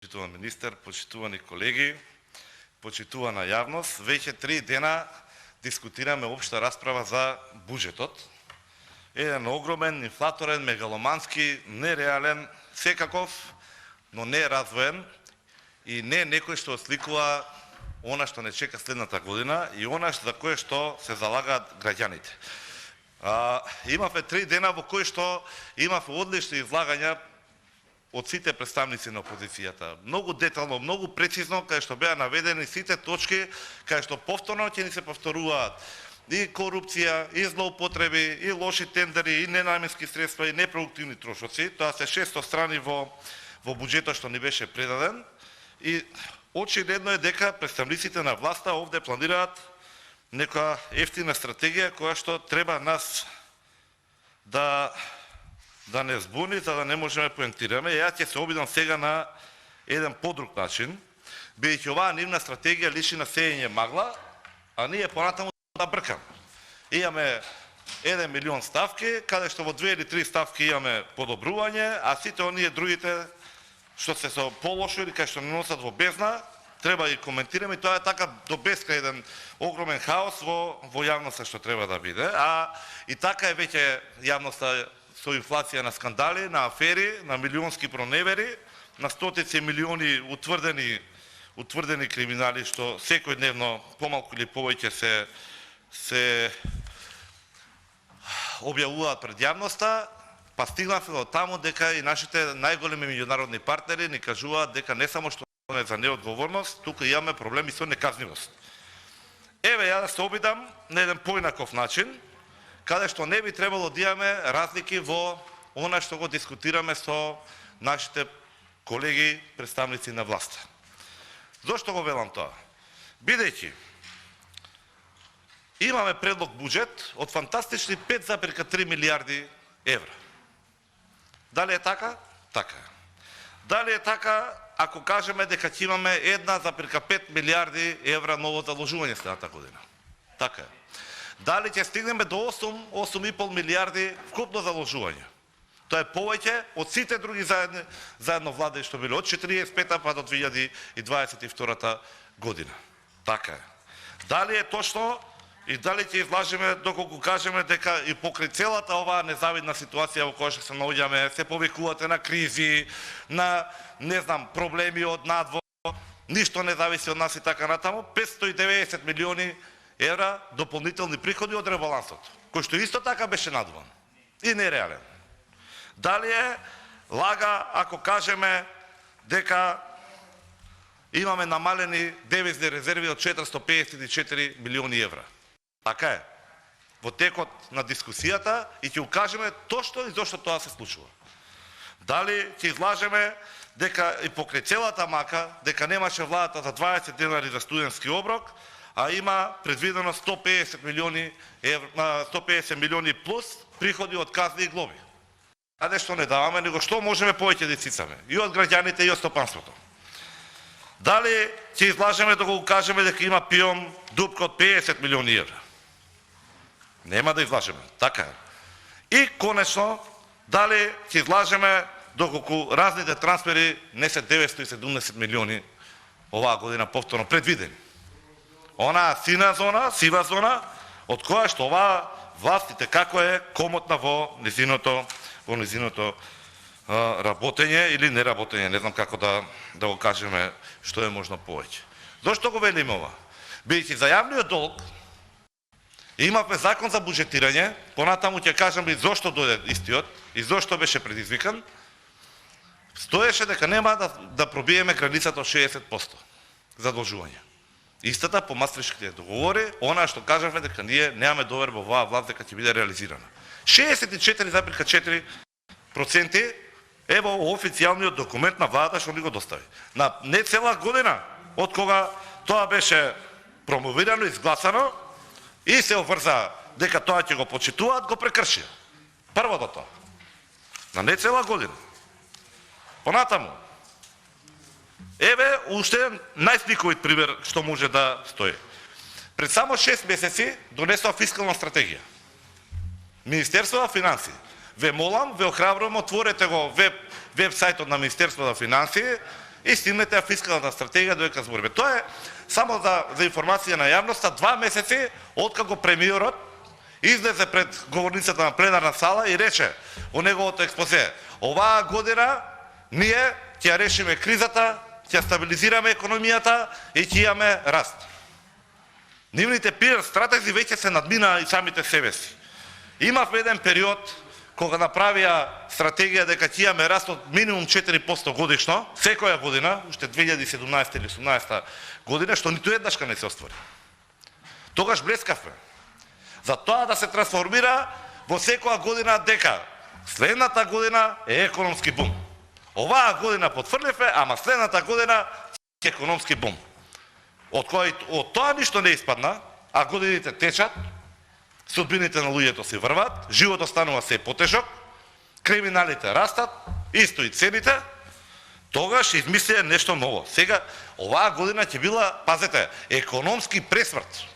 Почитуван министер, почитувани колеги, почитувана јавност, веќе 3 дена дискутираме општа расправа за буџетот. Еден огромен, инфлаторен, мегаломански, нереален, секаков, но не развоен и не некој што осликува она што не чека следната година и она за кое што се залагаат граѓаните. Имавме 3 дена во кои што имавме одлични излагања од сите представници на опозицијата. Многу детално, многу прецизно, кај што беа наведени сите точки, кај што повторно ќе ни се повторуваат и корупција, и злоупотреби, и лоши тендери, и ненаменски средства, и непродуктивни трошоци. Тоа се 600 страни во буџетот што ни беше предаден. И очигледно е дека представниците на власта овде планираат некоја ефтина стратегија која што треба нас да не збуни, за да не можеме да поентираме. Ја ќе се обидам сега на еден подруг начин, бидејќи оваа нивна стратегија личи на сеење магла, а ние понатаму да бркаме. Имаме 1 милион ставки, каде што во 2 или 3 ставки имаме подобрување, а сите оние другите што се со полошо или кај што не носат во бездна, треба да ги коментираме и тоа е така до бескрај еден огромен хаос во јавноста што треба да биде. А и така е веќе јавноста со инфлација на скандали, на афери, на милионски проневери, на стотици милиони утврдени криминали што секојдневно помалку или повеќе се објавуваат пред јавноста, па стигнавме до таму дека и нашите најголеми меѓународни партнери ни кажуваат дека не само што е за неодговорност, тука имаме проблеми со неказнивост. Еве ја да се обидам на еден поинаков начин, каде што не би требало да имаме разлики во она што го дискутираме со нашите колеги представници на власта. Зошто го велам тоа? Бидејќи имаме предлог буџет од фантастични 5,3 милиарди евра. Дали е така? Така е. Дали е така ако кажеме дека ќе имаме 1,5 милиарди евра ново заложување следната година? Така е. Дали ќе стигнеме до 8,5 милиарди вкупно заложување? Тоа е повеќе од сите други заедно влади што биле од 45-та па до 2022 година. Така е. Дали е точно и дали ќе излажеме доколку кажеме дека и покрај целата оваа незавидна ситуација во која што се наоѓаме, се повикувате на кризи, на проблеми од надвор, ништо не зависи од нас и така натаму, 590 милиони евра дополнителни приходи од ребалансот, кој што исто така беше надуван и нереален. Дали е лага ако кажеме дека имаме намалени девизни резерви од 454 милиони евра? Така е. Во текот на дискусијата и ќе укажеме точно и зошто тоа се случува. Дали ќе излажеме дека и покрај целата мака, дека немаше владата за 20 денари за студентски оброк, а има предвидено 150 милиони плюс приходи од казни и глоби. А нешто не даваме, него што можеме повеќе да исцицаме? И од граѓаните, и од стопанството. Дали ќе излажеме да го кажеме дека има пиом дупка од 50 милиони евра? Нема да излажеме, така е. И конечно, дали ќе излажеме доколку разните трансфери не се 970 милиони оваа година повторно предвидени? Онаа сива зона, од која што оваа властите како е комотна во низиното работење или неработење, не знам како да го кажеме што е можно повеќе. Зошто го велиме ова? Бидејќи за јавниот долг имавме закон за буџетирање, понатаму ќе кажам и зошто дојде истиот и зошто беше предизвикан, стоеше дека нема да пробиеме границата од 60% задолжување. Истата по Мастрихтските договори, она што кажавме дека ние немаме доверба во оваа власт дека ќе биде реализирана. 64,4% е во официјалниот документ на владата што ни го достави. На не цела година од кога тоа беше промовирано, изгласано и се обврза дека тоа ќе го почитуваат, го прекршија. Првото тоа. На не цела година. Понатаму. Еве уште најсликовит пример што може да стои. Пред само 6 месеци донесува фискална стратегија. Министерство на финансии. Ве молам, ве охрабрувам, отворете го веб сајтот на Министерство на финансии и стигнете ја фискалната стратегија додека збориме. Тоа е само за информација на јавноста, 2 месеци откако премиерот излезе пред говорницата на пленарна сала и рече во неговото експозе: оваа година ние ќе решиме кризата, ќе стабилизираме економијата и ќе имаме раст. Нивните пиар стратези веќе се надмина и самите себе си. Имавме еден период кога направија стратегија дека ќе имаме раст од минимум 4% годишно, секоја година, уште 2017 или 2018 година, што ниту еднашка не се оствари. Тогаш блескавме за тоа да се трансформира во секоја година дека следната година е економски бум. Оваа година потврдивме, ама следната година е економски бум. Од тоа ништо не испадна, а годините течат, судбините на луѓето се врват, животот станува се потежок, криминалите растат, исто и цените, тогаш измислија нешто ново. Сега, оваа година ќе била, пазете, економски пресмрт.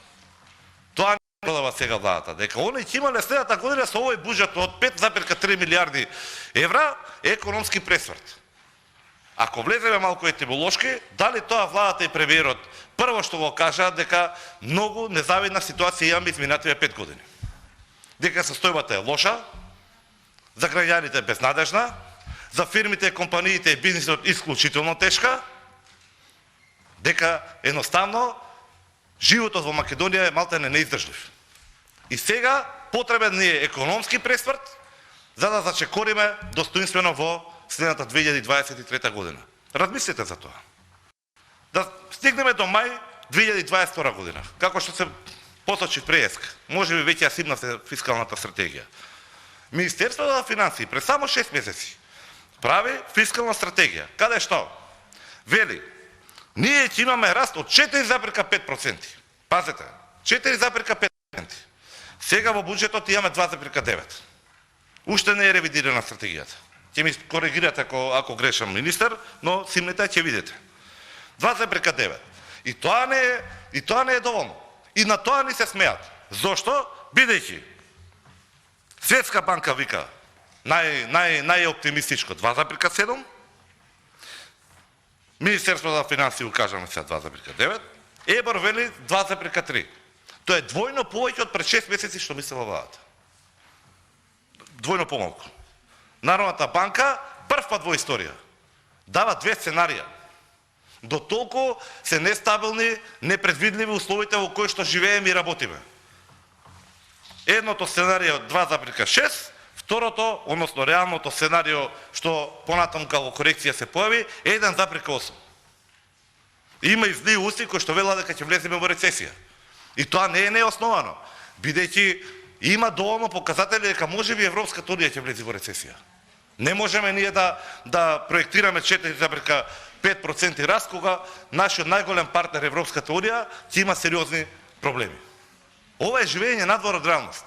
Тоа не продава сега владата, дека они ќе имале следната година со овој буџет од 5,3 милиарди евра економски пресмрт. Ако влеземе малку етимолошки, дали тоа владата и премиерот прво што го кажаат дека многу незавидна ситуација имаме изминативе 5 години. Дека состојбата е лоша, за граѓаните безнадежна, за фирмите, компаниите и бизнисот исклучително тешка, дека едноставно животот во Македонија е малтене неиздржлив. И сега потребен ни е економски пресврт за да зачекориме достоинствено во следната 2023 година. Размислете за тоа. Да стигнеме до мај 2022 година, како што се посочи преска. Може би веќе ја симнавте фискалната стратегија. Министерството за финансии пред само 6 месеци прави фискална стратегија. Каде што? Вели, ние ќе имаме раст од 4,5%. Пазете, 4,5%. Сега во буџетот имаме 2,9%. Уште не е ревидирана стратегијата. Ќе ми коригирате ако грешам, министер, но симнете ќе видите. 2,9%. И тоа не е доволно. И на тоа ни се смеат. Зошто? Бидејќи Светска банка вика најоптимистичко 2,7%, Министерството за финансии кажаме сега 2,9%, ЕБОР вели 2,3%. Тоа е двојно повеќе од пред 6 месеци што мислела владата. Двојно помалку. Народната банка прв пат во историја дава 2 сценарија. До толку се нестабилни, непредвидливи условите во кои што живееме и работиме. Едното сценарио 2,6, второто, односно реалното сценарио што понатаму како корекција се појави, 1,8. Има и зли усти кои што велат дека ќе влеземе во рецесија. И тоа не е неосновано, бидејќи има доволно показатели дека можеби Европската унија ќе влезе во рецесија. Не можеме ние да проектираме 4,5% раст кога нашиот најголем партнер Европската унија ќе има сериозни проблеми. Ова е живење надвор од реалност.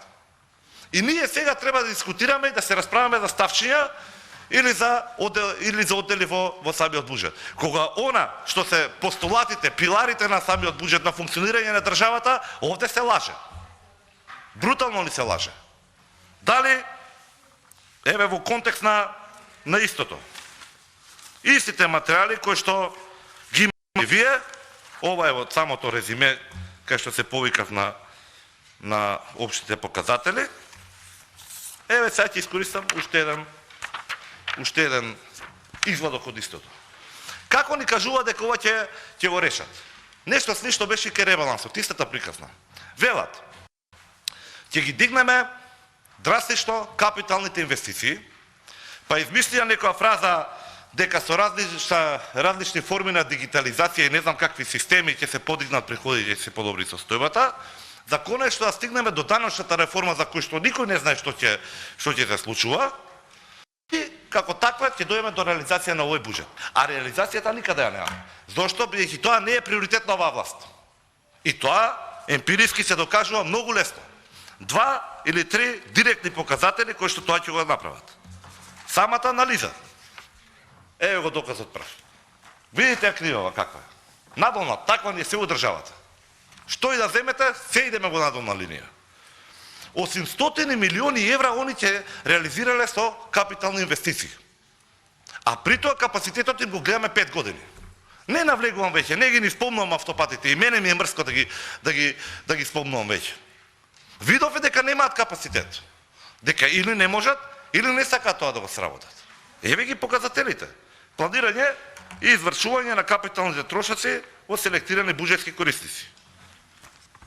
И ние сега треба да дискутираме и да се расправаме за ставчиња или за оддели во самиот буџет. Кога она што се постулатите, пиларите на самиот буџет на функционирање на државата, овде се лаже. Брутално ли се лаже? Дали еве во контекст на истото. Истите материјали кои што ги имате вие, ова е во самото резиме кај што се повикав на општите показатели. Еве сега ќе искористам уште еден извадок од истото. Како ни кажува дека ова ќе го решат? Нешто слично беше ке ребалансот, истата приказна. Велат, ќе ги дигнеме драстично капиталните инвестиции, па измислија некоја фраза дека со различни форми на дигитализација и не знам какви системи ќе се подигнат приходите и ќе се подобри состојбата, за конечно да стигнеме до даночната реформа за која што никој не знае што ќе се случува, и како таква ќе дојдеме до реализација на овој буџет. А реализацијата никаде ја нема. Зошто? Бидејќи тоа не е приоритет на оваа власт. И тоа емпириски се докажува многу лесно. 2 или 3 директни показатели кои што тоа ќе го направат. Самата анализа. Еве го доказот прв. Видите кривава каква е. Надолна, таква ни е се државата. Што и да земете, се идеме го надолна линија. 800 милиони евра они ќе реализирале со капитални инвестиции. А при тоа капацитетот им го гледаме 5 години. Не навлегувам веќе, не ги ни спомнувам автопатите и мене ми е мрско да ги спомнувам веќе. Видове дека немаат капацитет. Дека или не можат, или не сакаат тоа да го сработат. Еве ги показателите. Планирање и извршување на капиталните трошоци во селектирани буџетски корисници.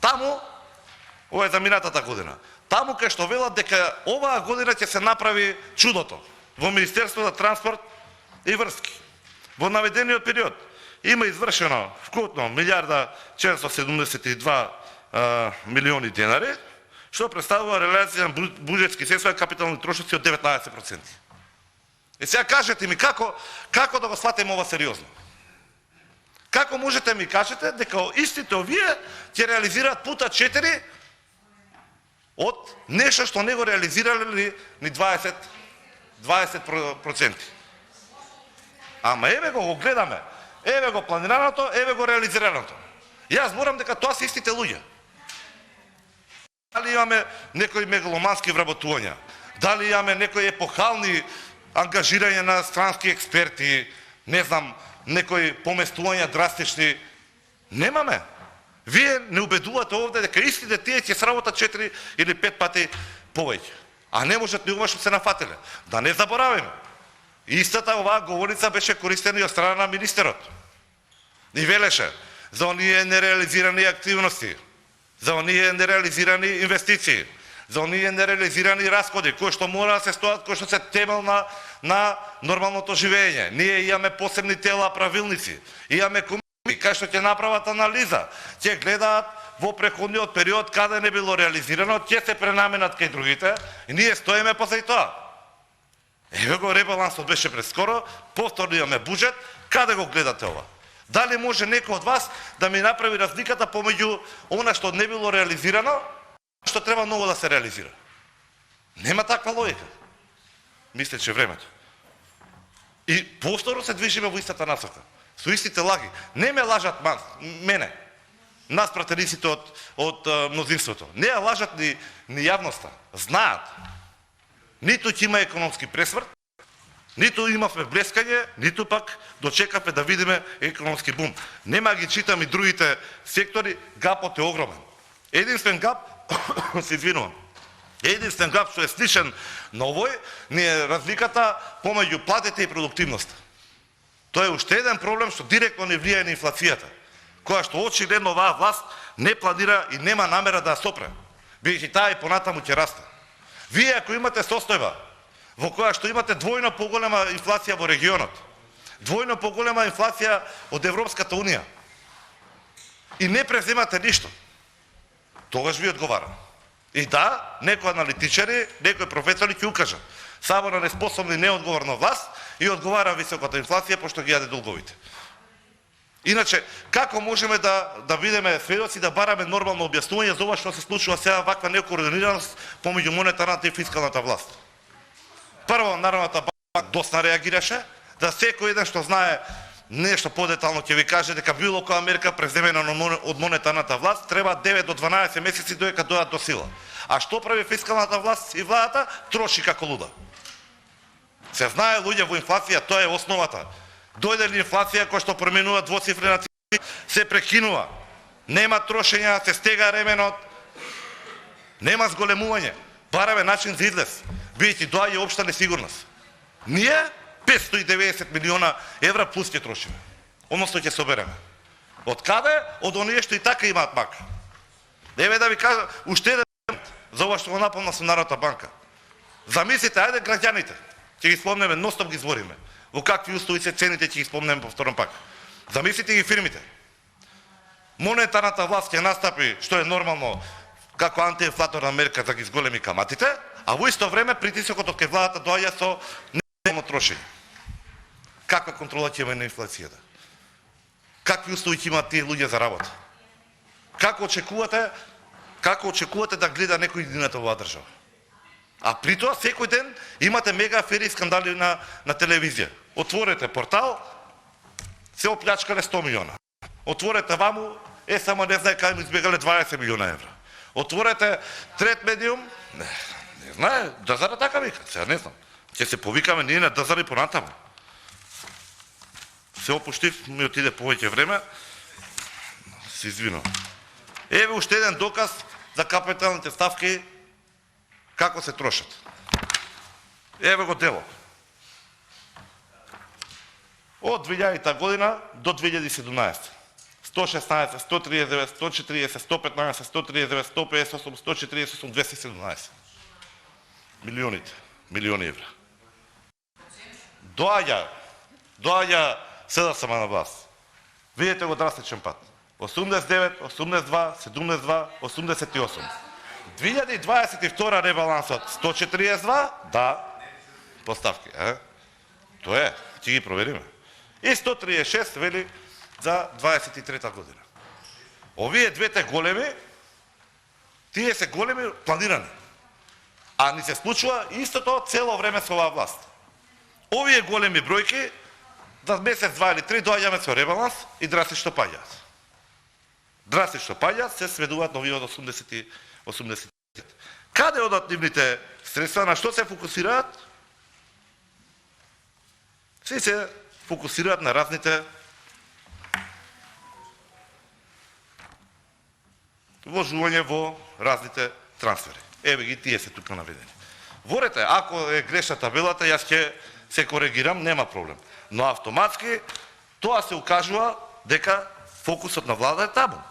Таму, ова е за минатата година, таму кај што велат дека оваа година ќе се направи чудото во Министерството за транспорт и врски. Во наведениот период има извршено вкупно 1.472 милиони денари, што представува реализација на буџетски средства и капитални трошоци од 19%. И сега кажете ми како да го сватиме ова сериозно? Како можете ми кажете дека истите овие ќе реализираат пута 4 од нешто што не го реализирале ни 20%? Ама еве го гледаме. Еве го планираното, еве го реализираното. Јас зборам дека тоа се истите луѓе. Дали имаме некои мегаломански вработувања? Дали имаме некои епохални ангажирање на странски експерти? Не знам, некои поместувања драстични? Немаме. Вие не убедувате овде дека истите тие ќе сработат 4 или 5 пати повеќе. А не можат ни ова што се нафателе. Да не забораваме. Истата оваа говорница беше користена и од страна на министерот. И велеше за оние нереализирани активности, за оние нереализирани инвестиции, за оние нереализирани расходи, кои што мора да се стојат, кои што се темел на нормалното живење. Ние имаме посебни тела, правилници, имаме комисии, кај што ќе направат анализа, ќе гледаат во преходниот период каде не било реализирано, ќе се пренаменат кај другите и ние стоиме позади тоа. Еве го ребалансот беше прескоро, повторно имаме буџет, каде го гледате ова? Дали може некој од вас да ми направи разликата помеѓу она што не било реализирано, што треба ново да се реализира? Нема таква логика. Мисле, че времето. И повторно се движиме во истата насока. Со истите лаги. Не ме лажат мене, нас пратениците од мнозинството. Не ја лажат ни јавноста. Знаат. Ниту ќе има економски пресврт, ниту имавме блескање, ниту пак дочекавме да видиме економски бум. Нема ги читам и другите сектори, гапот е огромен. Единствен гап, се извинувам, единствен гап што е сличен на овој, не е разликата помеѓу платите и продуктивноста. Тоа е уште еден проблем што директно не влијае на инфлацијата, која што очигледно оваа власт не планира и нема намера да ја сопре, бидејќи таа и понатаму ќе расте. Вие ако имате состојба во која што имате двојно поголема инфлација во регионот, двојно поголема инфлација од Европската унија и не преземате ништо, тогаш ви одговарам. И да, некои аналитичари, некои професори ќе укажат само на неспособна и неодговорна власт и одговара високата инфлација пошто ги јаде долговите. Иначе, како можеме да бидеме сведоци, да бараме нормално објаснување за ова што се случува сега ваква некоординираност помеѓу монетарната и фискалната власт? Прво, Народната банка доста реагираше, да секој еден што знае нешто подетално ќе ви каже дека било која мерка преземена од монетарната власт треба 9 до 12 месеци додека дојдат до сила. А што прави фискалната власт и владата? Троши како луда. Се знае, луѓе, во инфлација тоа е основата. Дојде ли инфлација која што променува двоцифрена цифра, се прекинува. Нема трошења, се стега ременот, нема зголемување. Бараме начин за излез, бидејќи доаѓа општа несигурност. Ние 590 милиона евра плюс ќе трошиме. Односно ќе собереме. Од каде? Од оние што и така имаат мака. Еве да ви кажам уште еден за ова што го напомна со Народната банка. Замислите, ајде граѓаните, ќе ги спомнеме, ностоп ги збориме. Во какви услови се цените, ќе ги спомнеме повторно пак. Замислите ги фирмите. Монетарната власт ќе настапи, што е нормално, како антиинфлаторна мерка за ги зголеми каматите, а во исто време притисокот од кај владата доаѓа со нормално трошење. Каква контрола ќе има на инфлацијата? Какви услови ќе имаат тие луѓе за работа? Како очекувате да гледа некој едината оваа држава? А при тоа секој ден имате мега афери и скандали на телевизија. Отворете портал, се оплячкале 100 милиона. Отворете ваму, само не знае кај му избегале 20 милиона евра. Отворете трет медиум, не знае, Дазара така вика, сега не знам. Ќе се повикаме ние на Дазари понатаму. се опуштив, ми отиде повеќе време. Се извинувам. Еве уште еден доказ за капиталните ставки како се трошат. Еве го дело. Од 2000 година до 2017. 116, 139, 140, 115, 139, 158, 148, 217. Милиони евра. Доаѓа СДСМ на власт. Видите го драстичен пат. 89, 82, 72, 88. 2022 ребалансот 142, да, поставки, Тоа е, ќе ги провериме. И 136 вели за 23 година. Овие двете големи, тие се големи планирани. А ни се случува истото цело време со оваа власт. Овие големи бројки, за месец, 2 или 3 доаѓаме со ребаланс и драстично паѓаат. Се сведуваат на овие од 80. Каде одат нивните средства, на што се фокусираат? Се фокусираат на разните вложување во разните трансфери. Еве ги, тие се тука наведени. Ворете, ако е грешна табелата, јас ќе се коригирам, нема проблем. Но автоматски тоа се укажува дека фокусот на влада е таму.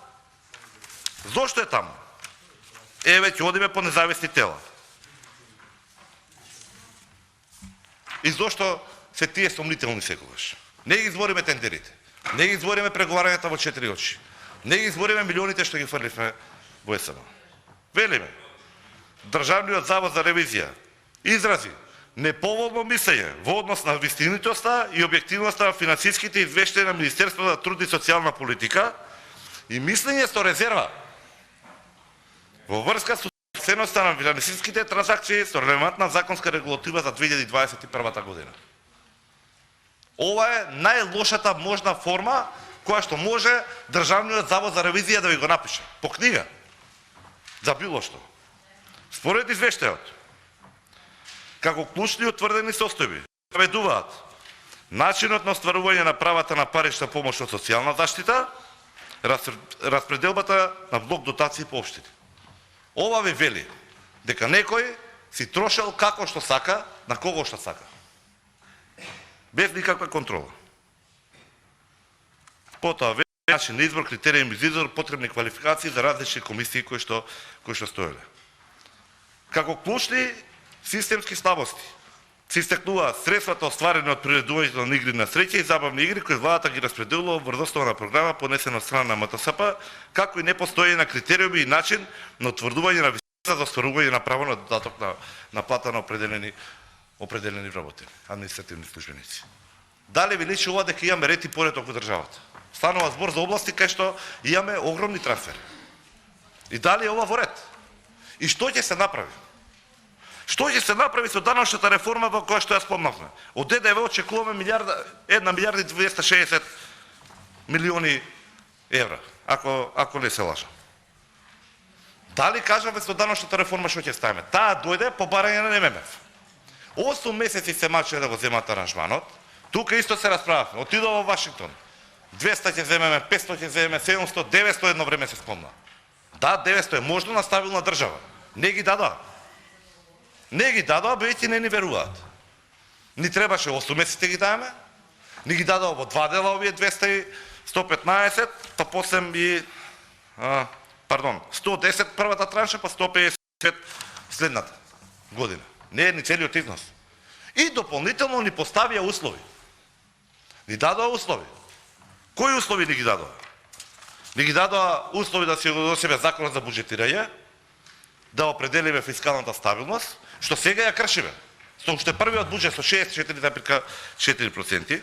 Зошто е таму? Еве ќе одиме по независни тела. И зошто се тие сомнителни секогаш? Не ги збориме тендерите, не ги збориме преговарањата во 4 очи, не ги збориме милионите што ги фрливме во СМ. Велиме, Државниот завод за ревизија изрази неповолно мислење во однос на вистинитоста и објективноста на финансиските извештаи на Министерството за труд и социјална политика и мислење со резерва во врска со ценноста на финансиските транзакции со релевантна законска регулатива за 2021 година. Ова е најлошата можна форма која што може Државниот завод за ревизија да ви го напише по книга за било што. Според извештајот, како клучни утврдени состојби наведуваат начинот на остварување на правата на парична помош од социјална заштита, распределбата на блок дотации по општини. Ова ви вели дека некој си трошел како што сака, на кого што сака. Без никаква контрола. Потоа вели начин на избор, критериуми за избор, потребни квалификации за различни комисии кои што стоеле. Како клучни системски слабости се истакнуваат средствата остварени од приредувањето на игри на среќа и забавни игри кои владата ги распределува врз основа на програма понесена од страна на МТСП, како и непостоење на критериуми и начин на утврдување на висина за остварување на право на додаток на плата на определени вработени, административни службеници. Дали ви личи ова дека имаме ред и пореток во државата? Станува збор за области кај што имаме огромни трансфери. И дали е ова во ред? И што ќе се направи? Што ќе се направи со даночната реформа во која што ја спомнавме? Од ДДВ очекуваме 1 милиарда и 260 милиони евра, ако не се лажам. Дали кажаме со даночната реформа што ќе ставиме? Таа дојде по барање на ММФ. 8 месеци се маче да го земат аранжманот. Тука исто се расправавме. Отидов во Вашингтон. 200 ќе земеме, 500 ќе земеме, 700, 900 едно време се спомна. Да, 900 е можно на стабилна држава. Не ги дадоа. Не ги дадоа, бејќи не ни веруваат. Ни требаше 8 месеци ги даваме. Ни ги дадоа во 2 дела овие 200 и 115, па после и 110 првата транша, па 150 следната година. Не е ни целиот износ. И дополнително ни поставија услови. Ни дадоа услови. Кои услови ни ги дадоа? Ни ги дадоа услови да се до себе законот за буџетирање, да определиме фискалната стабилност, што сега ја кршиме. Со уште првиот буџет со 64,4%.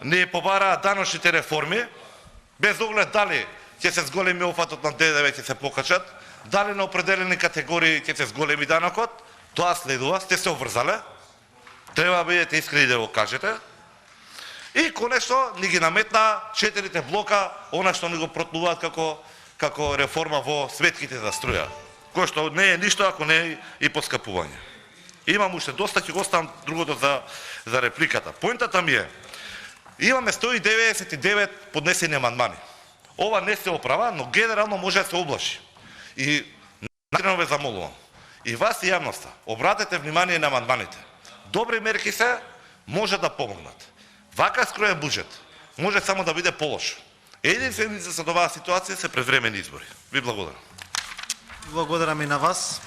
Ни побараа даночните реформи, без оглед дали ќе се зголеми опфатот на ДДВ, ќе се покачат, дали на определени категории ќе се зголеми данокот, тоа следува, сте се обврзале, треба да бидете искрени да го кажете. И конечно ни ги наметна 4 блока, она што ни го протнуваат како реформа во сметките за струја, кој што не е ништо ако не е и поскапување. Имам уште доста, ќе го оставам другото за репликата. Поентата ми е, Имаме 199 поднесени амандмани. Ова не се оправа, но генерално може да се облаши. И наистина ве замолувам. И вас и јавноста, обратете внимание на амандманите. Добри мерки се, може да помогнат. Вака скроен буџет може само да биде полош. Единствено за оваа ситуација се предвремени избори. Ви благодарам. Благодарам и на вас.